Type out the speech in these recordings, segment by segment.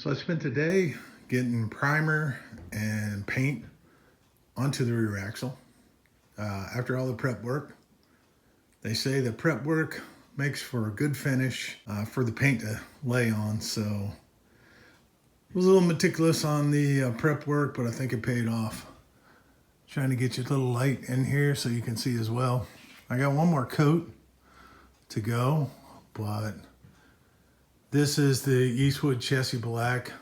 So I spent the day getting primer and paint onto the rear axle. After all the prep work, they say the prep work makes for a good finish for the paint to lay on. So I was a little meticulous on the prep work, but I think it paid off. Trying to get you a little light in here so you can see as well. I got one more coat to go, but this is the Eastwood Chassis Black.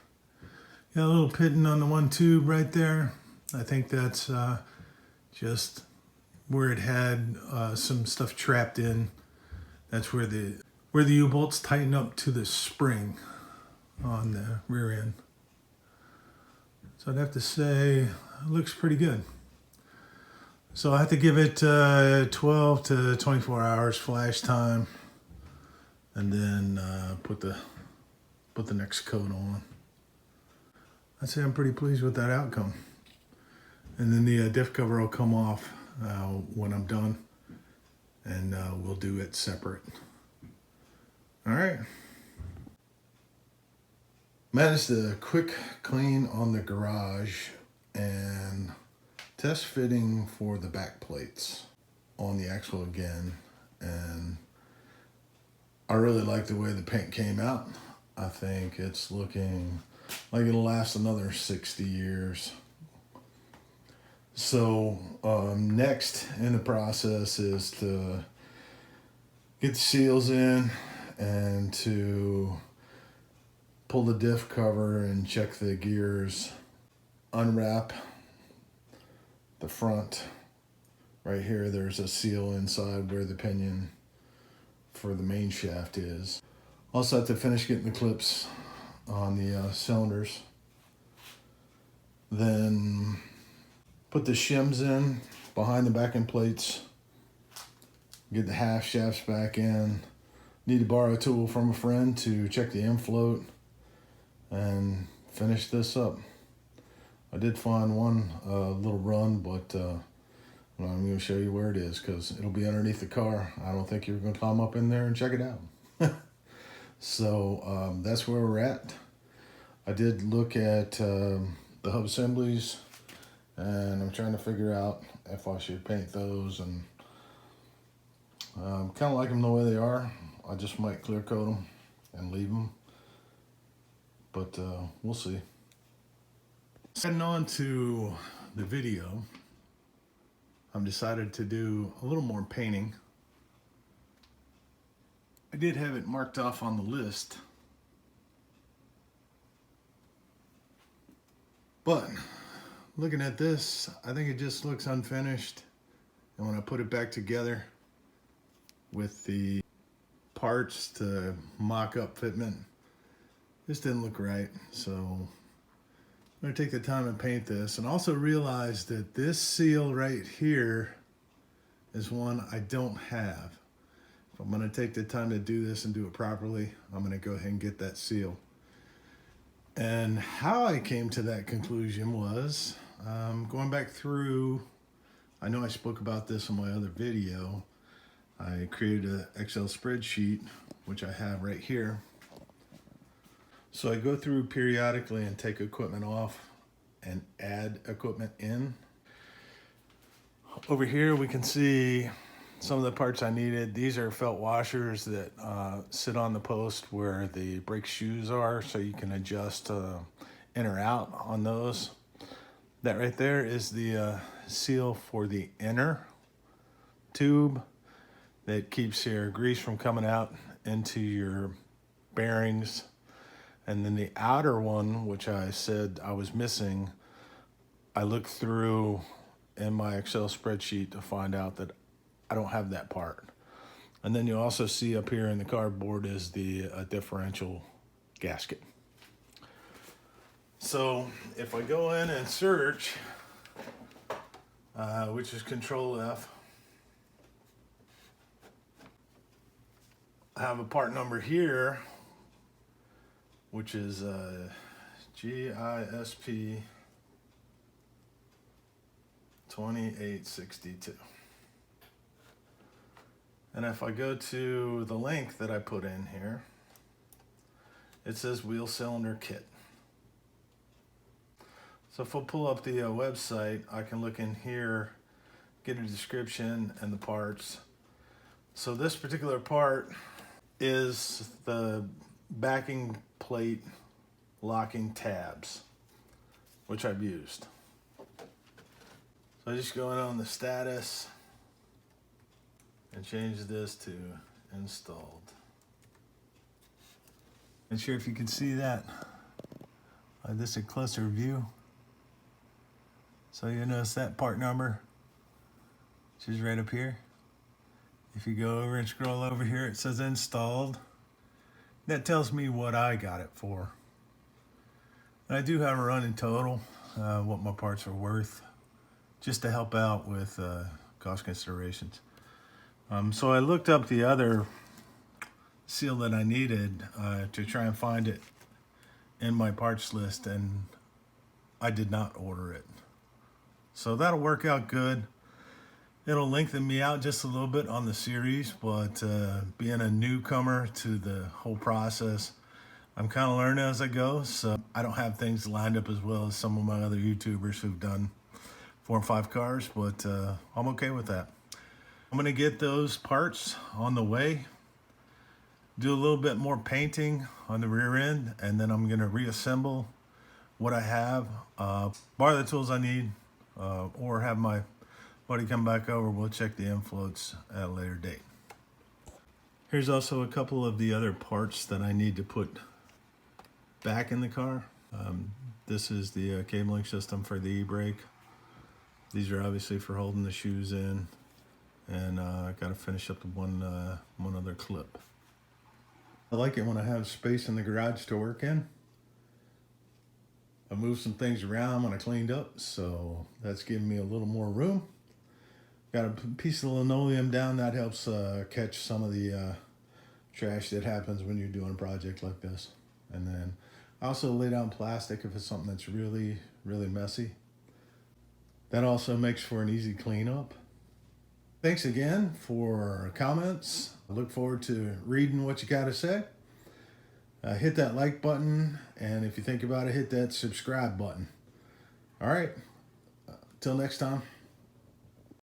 Got a little pitting on the one tube right there. I think that's just where it had some stuff trapped in. That's where the U-bolts tighten up to the spring on the rear end. So I'd have to say it looks pretty good. So I have to give it 12 to 24 hours flash time, and then put the next coat on. I'd say I'm pretty pleased with that outcome. And then the diff cover will come off when I'm done, and we'll do it separate. All right. Managed a quick clean on the garage and test fitting for the back plates on the axle again. And I really like the way the paint came out. I think it's looking like it'll last another 60 years. So next in the process is to get the seals in and to pull the diff cover and check the gears, unwrap the front. Right here there's a seal inside where the pinion for the main shaft is. Also have to finish getting the clips on the cylinders. Then put the shims in behind the backing plates. Get the half shafts back in. Need to borrow a tool from a friend to check the infloat and finish this up. I did find one little run, but I'm going to show you where it is because it'll be underneath the car. I don't think you're going to climb up in there and check it out. So that's where we're at. I did look at the hub assemblies, and I'm trying to figure out if I should paint those, and kind of like them the way they are. I just might clear coat them and leave them, but we'll see. Heading on to the video, I've decided to do a little more painting. I did have it marked off on the list, but looking at this, I think it just looks unfinished. And when I put it back together with the parts to mock up fitment, this didn't look right. So I'm going to take the time and paint this, and also realize that this seal right here is one I don't have. If I'm going to take the time to do this and do it properly, I'm going to go ahead and get that seal. And how I came to that conclusion was going back through, I know I spoke about this in my other video. I created an Excel spreadsheet, which I have right here. So I go through periodically and take equipment off and add equipment in. Over here we can see some of the parts I needed. These are felt washers that sit on the post where the brake shoes are, so you can adjust in or out on those. That right there is the seal for the inner tube that keeps your grease from coming out into your bearings. And then the outer one, which I said I was missing, I looked through in my Excel spreadsheet to find out that I don't have that part. And then you also see up here in the cardboard is the differential gasket. So if I go in and search, which is Control F, I have a part number here, which is GISP 2862. And if I go to the link that I put in here, it says wheel cylinder kit. So if we'll pull up the website, I can look in here, get a description and the parts. So this particular part is the backing plate locking tabs, which I've used. So I just go in on the status and change this to installed. Not sure if you can see that. This is a closer view. So you'll notice that part number, which is right up here. If you go over and scroll over here, it says installed. That tells me what I got it for. And I do have a running total, what my parts are worth, just to help out with cost considerations. So I looked up the other seal that I needed to try and find it in my parts list, and I did not order it. So that'll work out good. It'll lengthen me out just a little bit on the series, but being a newcomer to the whole process, I'm kind of learning as I go, so I don't have things lined up as well as some of my other YouTubers who've done 4 or 5 cars, but I'm okay with that. I'm gonna get those parts on the way, do a little bit more painting on the rear end, and then I'm gonna reassemble what I have, borrow the tools I need, or have my buddy come back over. We'll check the infloats at a later date. Here's also a couple of the other parts that I need to put back in the car. This is the cabling system for the e-brake. These are obviously for holding the shoes in, and I gotta finish up the one other clip. I like it when I have space in the garage to work in. I moved some things around when I cleaned up, so that's giving me a little more room. Got a piece of linoleum down, that helps catch some of the trash that happens when you're doing a project like this. And then I also lay down plastic if it's something that's really, really messy. That also makes for an easy cleanup. Thanks again for comments. I look forward to reading what you got to say. Hit that like button, and if you think about it, hit that subscribe button. All right, till next time.